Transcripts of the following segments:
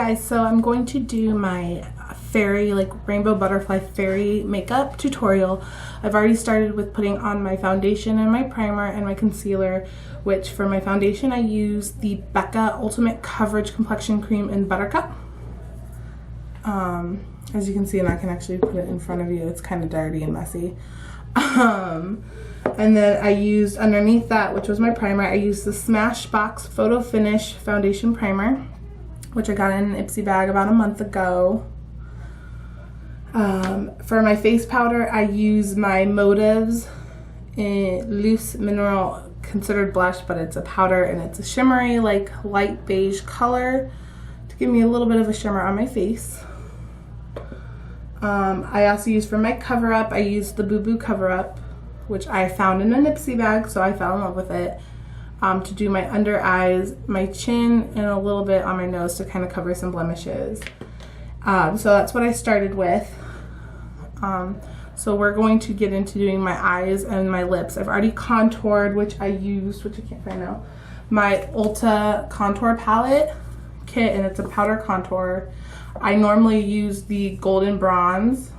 guys, so I'm going to do my fairy, like rainbow butterfly fairy makeup tutorial. I've already started with putting on my foundation and my primer and my concealer, which for my foundation I use the Becca Ultimate Coverage Complexion Cream in Buttercup. As you can see, and I can actually put it in front of you, it's kind of dirty and messy. And then I used underneath that, which was my primer, I used the Smashbox Photo Finish Foundation Primer, which I got in an Ipsy bag about a month ago. For my face powder, I use my Motives in Loose Mineral Considered Blush, but it's a powder and it's a shimmery, like light beige color to give me a little bit of a shimmer on my face. I also use for my cover up, I used the Boo Boo cover up, which I found in a Ipsy bag, so I fell in love with it, to do my under eyes, my chin, and a little bit on my nose to kind of cover some blemishes. So that's what I started with. So we're going to get into doing my eyes and my lips. I've already contoured, which I used, which I can't find now, my Ulta contour palette kit, and it's a powder contour. I normally use the Golden Bronze,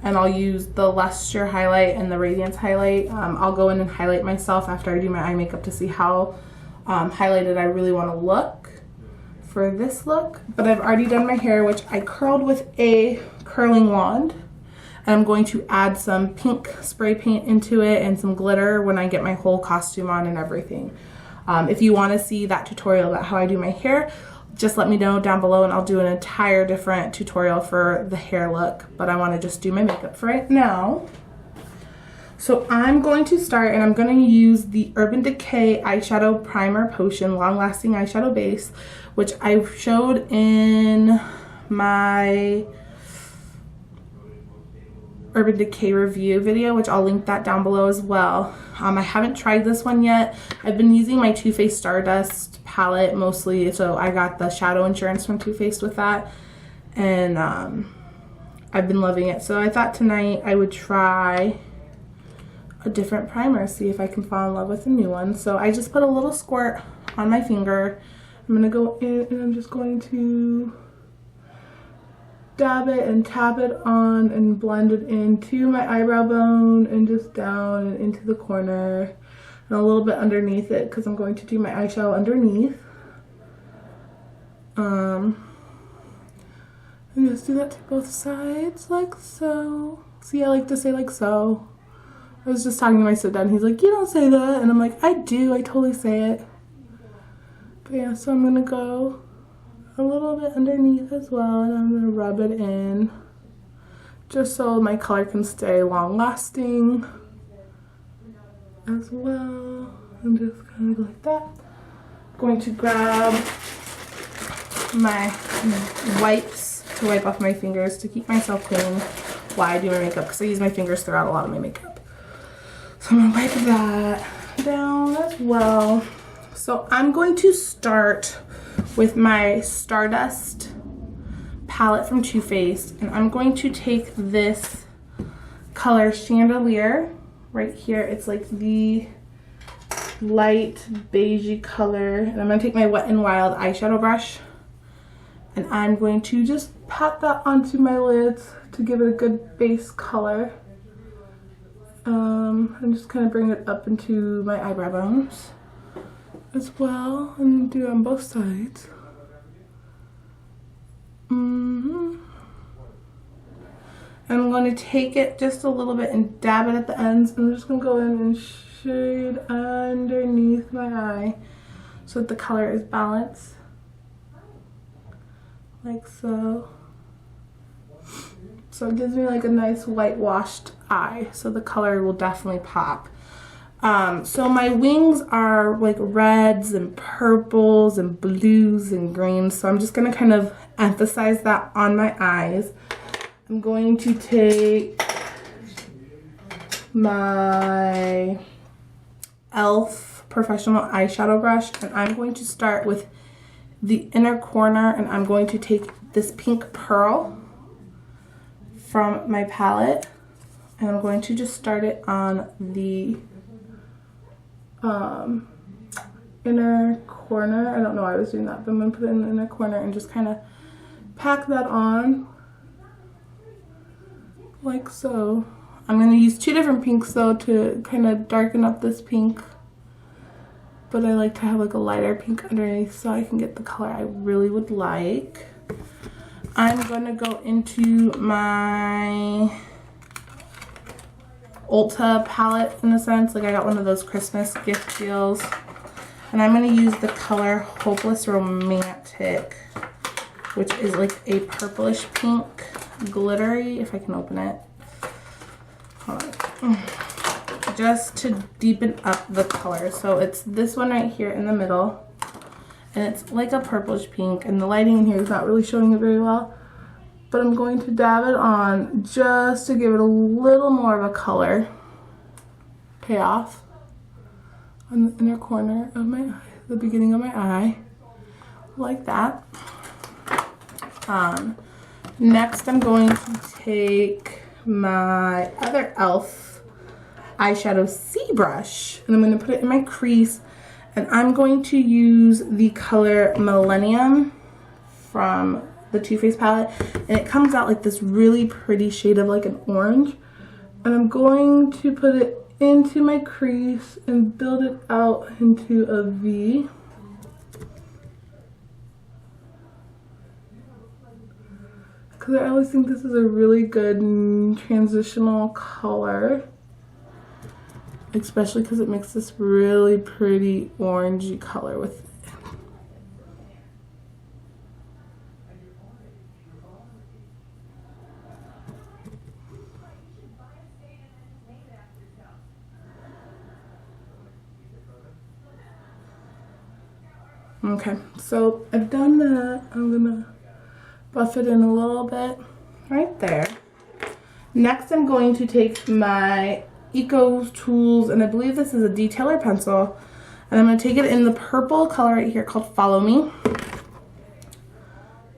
and I'll use the Luster highlight and the Radiance highlight. I'll go in and highlight myself after I do my eye makeup to see how highlighted I really want to look for this look. But I've already done my hair, which I curled with a curling wand. And I'm going to add some pink spray paint into it and some glitter when I get my whole costume on and everything. If you want to see that tutorial about how I do my hair, just let me know down below and I'll do an entire different tutorial for the hair look. But I want to just do my makeup for right now. So I'm going to start, and I'm going to use the Urban Decay Eyeshadow Primer Potion Long Lasting Eyeshadow Base, which I showed in my Urban Decay review video, which I'll link that down below as well. I haven't tried this one yet. I've been using my Too Faced Stardust palette mostly, so I got the shadow insurance from Too Faced with that, and I've been loving it. So I thought tonight I would try a different primer, see if I can fall in love with a new one. So I just put a little squirt on my finger. I'm gonna go in and I'm just going to dab it and tap it on and blend it into my eyebrow bone and just down and into the corner and a little bit underneath it because I'm going to do my eyeshadow underneath. And just do that to both sides like so. See, I like to say like so. I was just talking to my stepdad and he's like, you don't say that, and I'm like, I do, I totally say it. But yeah, so I'm gonna go a little bit underneath as well, and I'm going to rub it in just so my color can stay long lasting as well, and just kind of like that. I'm going to grab my wipes to wipe off my fingers to keep myself clean while I do my makeup, because I use my fingers throughout a lot of my makeup. So I'm going to wipe that down as well. So I'm going to start with my Stardust palette from Too Faced, and I'm going to take this color Chandelier right here. It's like the light beigey color, and I'm going to take my Wet n Wild eyeshadow brush, and I'm going to just pat that onto my lids to give it a good base color, and just kind of bring it up into my eyebrow bones as well, and do it on both sides. And I'm going to take it just a little bit and dab it at the ends, and I'm just going to go in and shade underneath my eye so that the color is balanced, like so. So it gives me like a nice whitewashed eye, so the color will definitely pop. So my wings are like reds and purples and blues and greens, so I'm just going to kind of emphasize that on my eyes. I'm going to take my e.l.f. professional eyeshadow brush, and I'm going to start with the inner corner, and I'm going to take this pink pearl from my palette, and I'm going to just start it on the inner corner. I don't know why I was doing that, but I'm going to put it in the inner corner and just kind of pack that on like so. I'm going to use two different pinks though to kind of darken up this pink, but I like to have like a lighter pink underneath so I can get the color I really would like. I'm going to go into my Ulta palette in a sense. Like I got one of those Christmas gift deals. And I'm going to use the color Hopeless Romantic, which is like a purplish pink glittery, if I can open it. Hold on. Just to deepen up the color. So it's this one right here in the middle. And it's like a purplish pink, and the lighting in here is not really showing it very well. But I'm going to dab it on just to give it a little more of a color payoff on the inner corner of my eye, the beginning of my eye, like that. Next I'm going to take my other e.l.f. eyeshadow C brush, and I'm going to put it in my crease, and I'm going to use the color Millennium from the Too Faced palette, and it comes out like this really pretty shade of like an orange, and I'm going to put it into my crease and build it out into a V. Because I always think this is a really good transitional color, especially because it makes this really pretty orangey color with it. Okay, so I've done that. I'm gonna buff it in a little bit right there. Next, I'm going to take my Eco Tools, and I believe this is a detailer pencil, and I'm gonna take it in the purple color right here called Follow Me.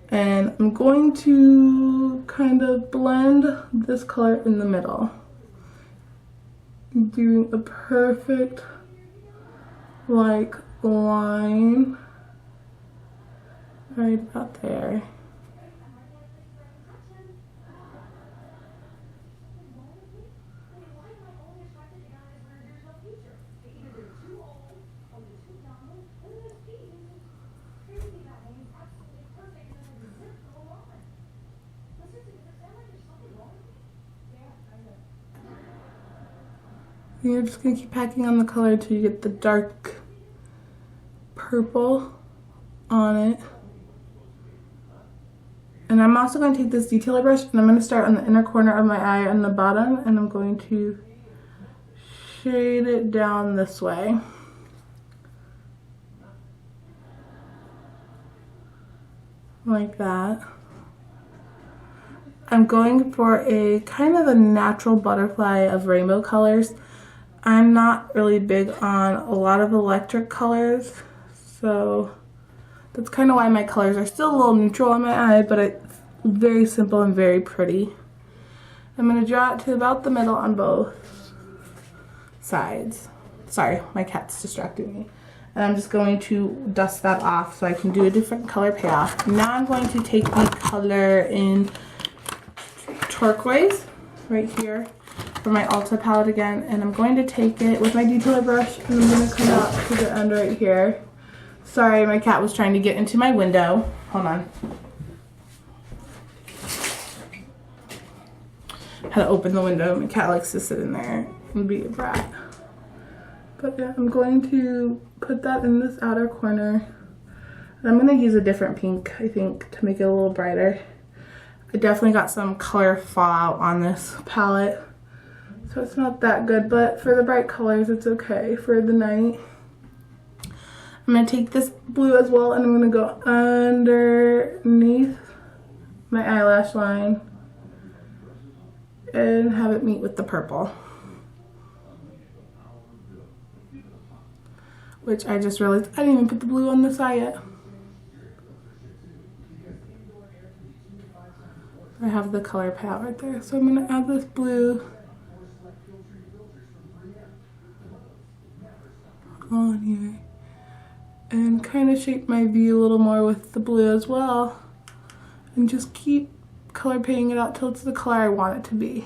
And I'm going to kind of blend this color in the middle, doing a perfect like line right about there. And you're just going to keep packing on the color until you get the dark purple on it. And I'm also going to take this detailer brush, and I'm going to start on the inner corner of my eye on the bottom, and I'm going to shade it down this way. Like that. I'm going for a kind of a natural butterfly of rainbow colors. I'm not really big on a lot of electric colors, so that's kind of why my colors are still a little neutral on my eye, but it's very simple and very pretty. I'm going to draw it to about the middle on both sides. Sorry, my cat's distracting me. And I'm just going to dust that off so I can do a different color payoff. Now I'm going to take the color in turquoise right here for my Ulta palette again, and I'm going to take it with my detailer brush, and I'm going to come out to the end right here. Sorry, my cat was trying to get into my window. Hold on. Had to open the window. My cat likes to sit in there and be a brat. But yeah, I'm going to put that in this outer corner. And I'm going to use a different pink, I think, to make it a little brighter. I definitely got some color fallout on this palette, so it's not that good, but for the bright colors, it's okay for the night. I'm going to take this blue as well, and I'm going to go underneath my eyelash line and have it meet with the purple, which I just realized I didn't even put the blue on this eye yet. I have the color palette right there, so I'm going to add this blue on here. and kind of shape my V a little more with the blue as well. And just keep color painting it out till it's the color I want it to be.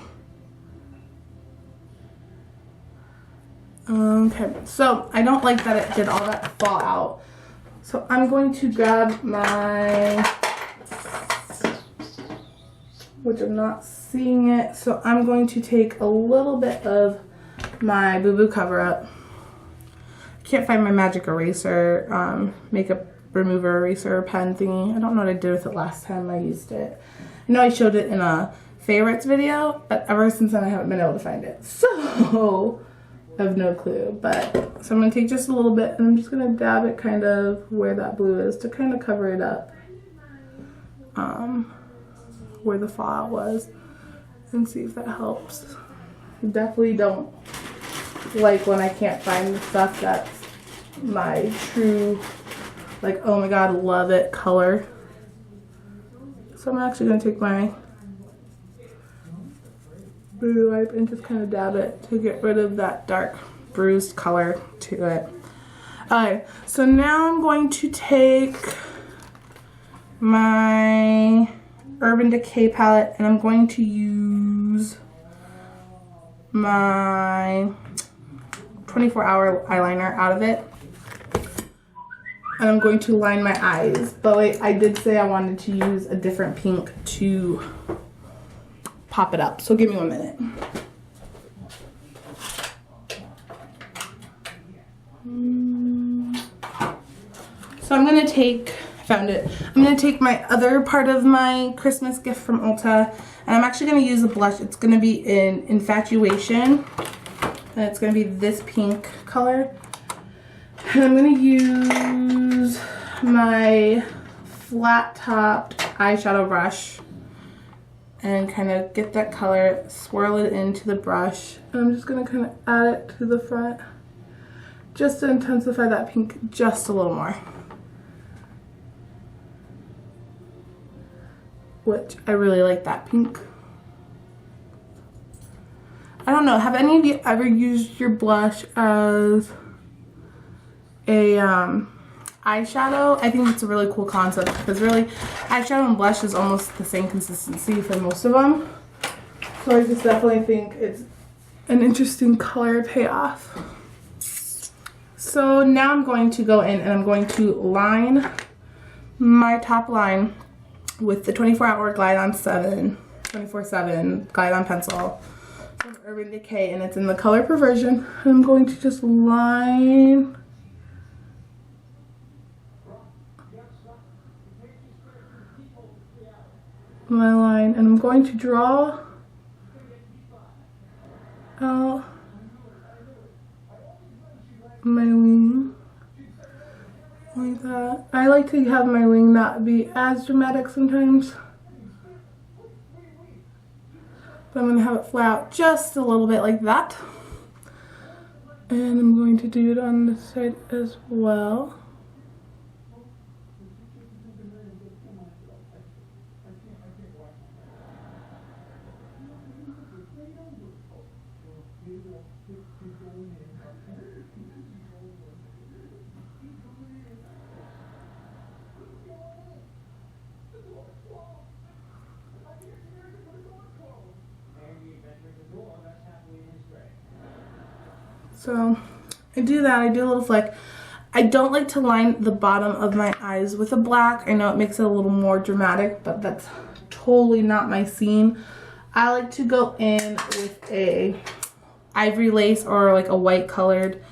Okay, so I don't like that it did all that fall out. So I'm going to grab my, which I'm not seeing it, so I'm going to take a little bit of my Boo Boo Cover Up. I can't find my magic eraser, makeup remover eraser pen thingy. I don't know what I did with it last time I used it. I know I showed it in a favorites video, but ever since then I haven't been able to find it. So I have no clue. But so I'm gonna take just a little bit and I'm just gonna dab it kind of where that blue is to kind of cover it up. Where the fallout was, and see if that helps. I definitely don't like when I can't find the stuff that's my true, like, oh my god, love it color. So I'm actually going to take my Boo wipe and just kind of dab it to get rid of that dark bruised color to it. Alright, so now I'm going to take my Urban Decay palette and I'm going to use my 24-hour eyeliner out of it. And I'm going to line my eyes. But wait, I did say I wanted to use a different pink to pop it up. So give me 1 minute. So I'm going to take, I found it. I'm going to take my other part of my Christmas gift from Ulta. And I'm actually going to use a blush. It's going to be in Infatuation. And it's going to be this pink color. And I'm going to use my flat topped eyeshadow brush and kind of get that color, swirl it into the brush. And I'm just going to kind of add it to the front just to intensify that pink just a little more. Which I really like that pink. I don't know, have any of you ever used your blush as a eyeshadow? I think it's a really cool concept because really eyeshadow and blush is almost the same consistency for most of them. So I just definitely think it's an interesting color payoff. So now I'm going to go in and I'm going to line my top line with the 24-hour Glide On 7, 24/7 Glide On pencil from Urban Decay, and it's in the color Perversion. I'm going to just line my line, and I'm going to draw out my wing like that. I like to have my wing not be as dramatic sometimes, but I'm going to have it fly out just a little bit like that, and I'm going to do it on this side as well. So I do that, I do a little flick. I don't like to line the bottom of my eyes with a black. I know it makes it a little more dramatic, but that's totally not my scene. I like to go in with a ivory lace or like a white colored,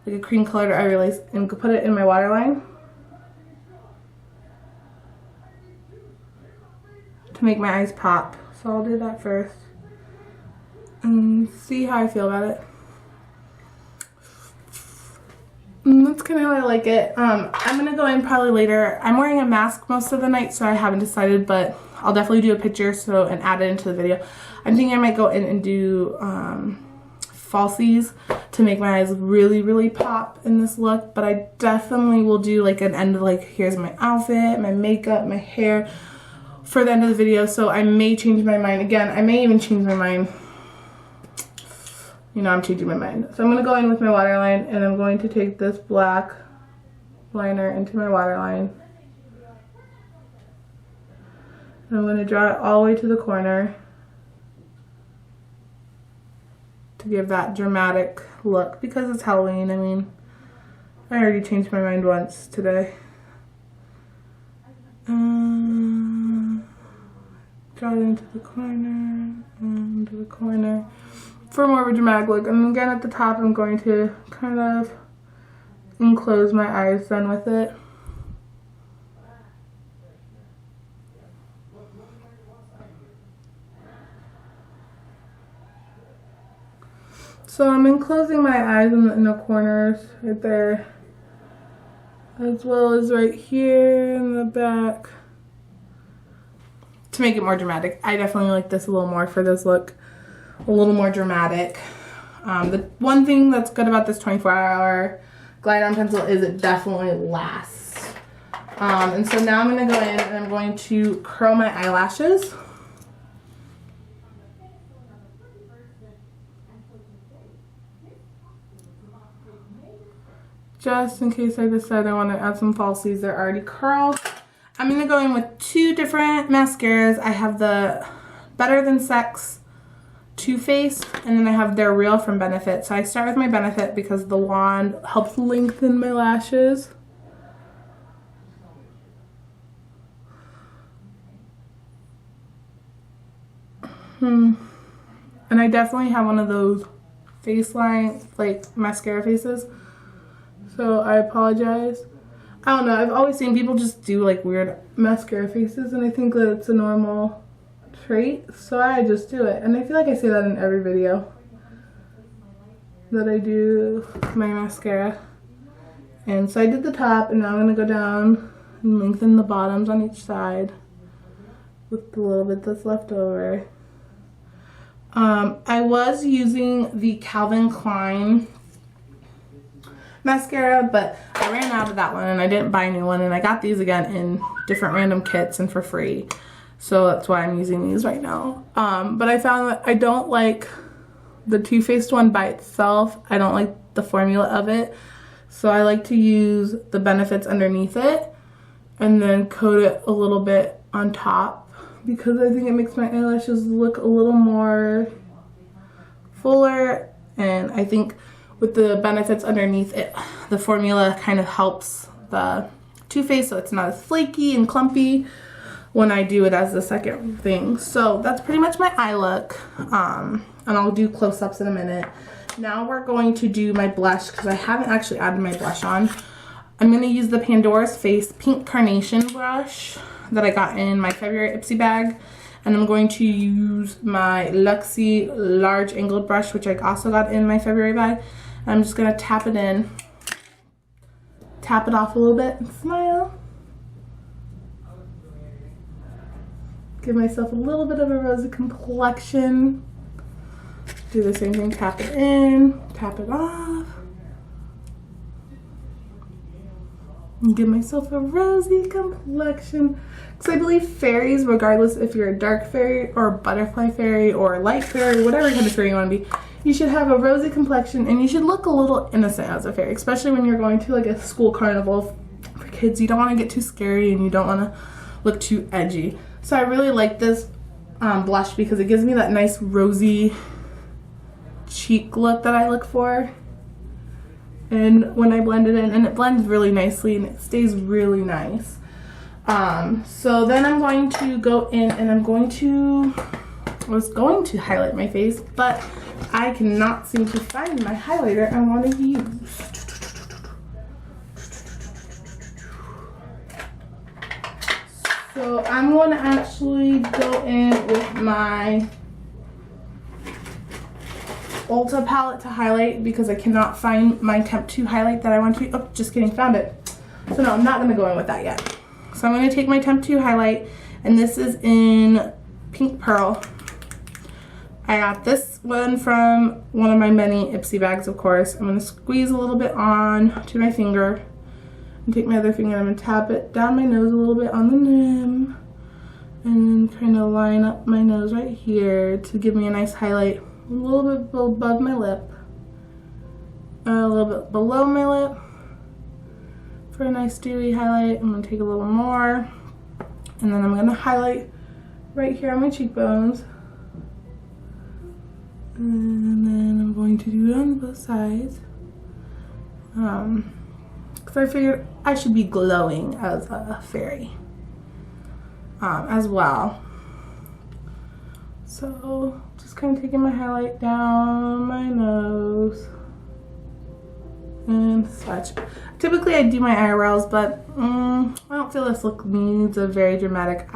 like a cream colored ivory lace, and put it in my waterline to make my eyes pop. So I'll do that first and see how I feel about it. That's kind of how I like it. I'm going to go in probably later. I'm wearing a mask most of the night, so I haven't decided, but I'll definitely do a picture and add it into the video. I'm thinking I might go in and do falsies to make my eyes really, really pop in this look, but I definitely will do like an end of like, here's my outfit, my makeup, my hair for the end of the video, so I may change my mind. Again, I may even change my mind. You know, I'm changing my mind. So I'm going to go in with my waterline and I'm going to take this black liner into my waterline. And I'm going to draw it all the way to the corner to give that dramatic look because it's Halloween. I mean, I already changed my mind once today. Draw it into the corner, into the corner for more of a dramatic look. And again at the top I'm going to kind of enclose my eyes then with it. So I'm enclosing my eyes in the corners right there, as well as right here in the back, to make it more dramatic. I definitely like this a little more for this look, a little more dramatic. The one thing that's good about this 24-hour glide on pencil is it definitely lasts. And so now I'm going to go in and I'm going to curl my eyelashes. Just in case I decide I want to add some falsies, they're already curled. I'm going to go in with two different mascaras. I have the Better Than Sex Too Faced, and then I have They're Real from Benefit. So I start with my Benefit because the wand helps lengthen my lashes. And I definitely have one of those face line, like mascara faces. So I apologize. I don't know, I've always seen people just do like weird mascara faces, and I think that it's a normal trait, so I just do it. And I feel like I say that in every video that I do my mascara. And so I did the top, and now I'm going to go down and lengthen the bottoms on each side with the little bit that's left over. I was using the Calvin Klein mascara, but I ran out of that one and I didn't buy a new one, and I got these again in different random kits and for free, so that's why I'm using these right now. But I found that I don't like the Too Faced one by itself. I don't like the formula of it, so I like to use the Benefits underneath it and then coat it a little bit on top, because I think it makes my eyelashes look a little more fuller. And I think with the Benefits underneath it, the formula kind of helps the Too Faced so it's not as flaky and clumpy when I do it as the second thing. So that's pretty much my eye look, and I'll do close-ups in a minute. Now we're going to do my blush, because I haven't actually added my blush on. I'm going to use the Pandora's Face Pink Carnation brush that I got in my February Ipsy bag. And I'm going to use my Luxie large angled brush, which I also got in my February bag. And I'm just going to tap it in, tap it off a little bit, and smile. Give myself a little bit of a rosy complexion. Do the same thing, tap it in, tap it off. And give myself a rosy complexion. Because I believe fairies, regardless if you're a dark fairy or a butterfly fairy or a light fairy, whatever kind of fairy you want to be, you should have a rosy complexion and you should look a little innocent as a fairy, especially when you're going to like a school carnival for kids. You don't want to get too scary and you don't want to look too edgy. So I really like this blush because it gives me that nice rosy cheek look that I look for. And when I blend it in, and it blends really nicely and it stays really nice. So then I'm going to go in and I was going to highlight my face, but I cannot seem to find my highlighter I want to use. So I'm going to actually go in with my Ulta palette to highlight because I cannot find my Temp 2 highlight that I want to. Oh, just kidding, found it. So no, I'm not going to go in with that yet. So I'm going to take my Temp 2 highlight, and this is in Pink Pearl. I got this one from one of my many Ipsy bags, of course. I'm going to squeeze a little bit on to my finger and take my other finger and I'm going to tap it down my nose a little bit on the rim and then kind of line up my nose right here to give me a nice highlight. A little bit above my lip, a little bit below my lip for a nice dewy highlight. I'm going to take a little more, and then I'm going to highlight right here on my cheekbones. And then I'm going to do it on both sides. Because I figured I should be glowing as a fairy as well. So just kind of taking my highlight down my nose and such. Typically I do my eyebrows, but I don't feel this look needs a very dramatic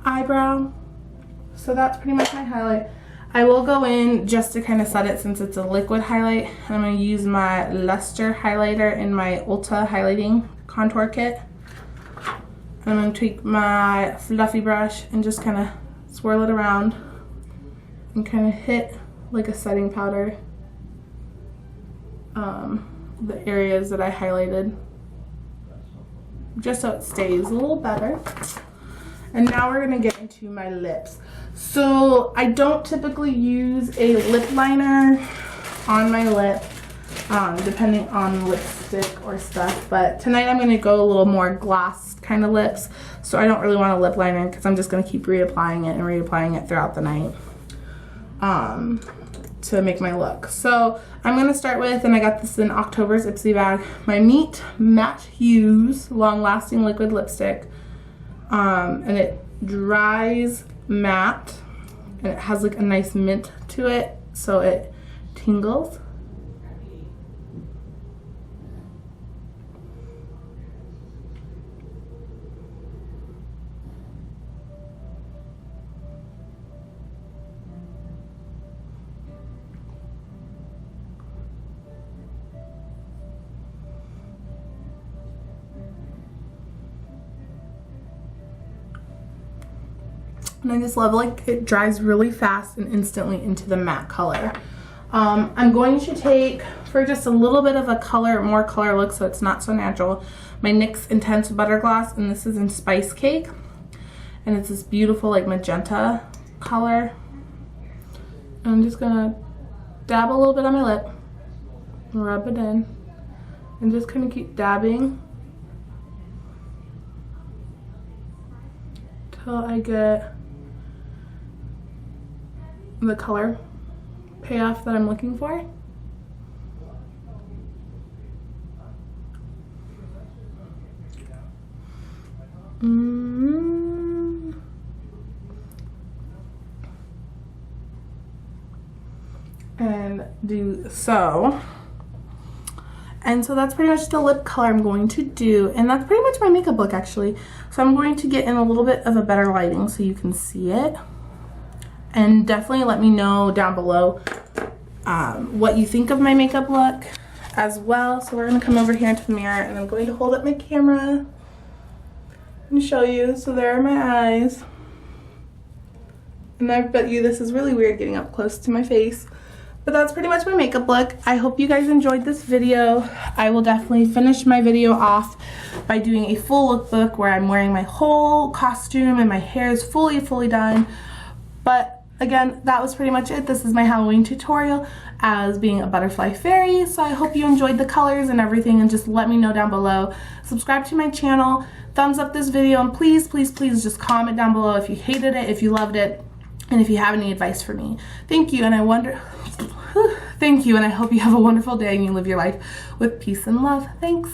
eyebrow. So that's pretty much my highlight. I will go in just to kind of set it since it's a liquid highlight. And I'm going to use my Luster highlighter in my Ulta highlighting contour kit. And I'm going to take my fluffy brush and just kind of swirl it around and kind of hit like a setting powder the areas that I highlighted, just so it stays a little better. And now we're going to get into my lips. So I don't typically use a lip liner on my lip, depending on lipstick or stuff. But tonight I'm going to go a little more gloss kind of lips. So I don't really want a lip liner because I'm just going to keep reapplying it and reapplying it throughout the night to make my look. So I'm going to start with, and I got this in October's Ipsy bag, my Meet Matte Hues Long Lasting Liquid Lipstick. And it dries matte, and it has like a nice mint to it, so it tingles. And I just love, like, it dries really fast and instantly into the matte color. I'm going to take, for just a little bit of a color, more color look so it's not so natural, my NYX Intense Butter Gloss, and this is in Spice Cake. And it's this beautiful, like, magenta color. And I'm just gonna dab a little bit on my lip, rub it in, and just kind of keep dabbing till I get the color payoff that I'm looking for. And do so. And so that's pretty much the lip color I'm going to do, and that's pretty much my makeup look actually. So I'm going to get in a little bit of a better lighting so you can see it. And definitely let me know down below what you think of my makeup look as well. So we're going to come over here into the mirror, and I'm going to hold up my camera and show you. So there are my eyes. And I bet you this is really weird getting up close to my face. But that's pretty much my makeup look. I hope you guys enjoyed this video. I will definitely finish my video off by doing a full lookbook where I'm wearing my whole costume and my hair is fully done. But again, that was pretty much it. This is my Halloween tutorial as being a butterfly fairy. So I hope you enjoyed the colors and everything, and just let me know down below. Subscribe to my channel, thumbs up this video, and please just comment down below if you hated it, if you loved it, and if you have any advice for me. Thank you, and thank you, and I hope you have a wonderful day and you live your life with peace and love. Thanks.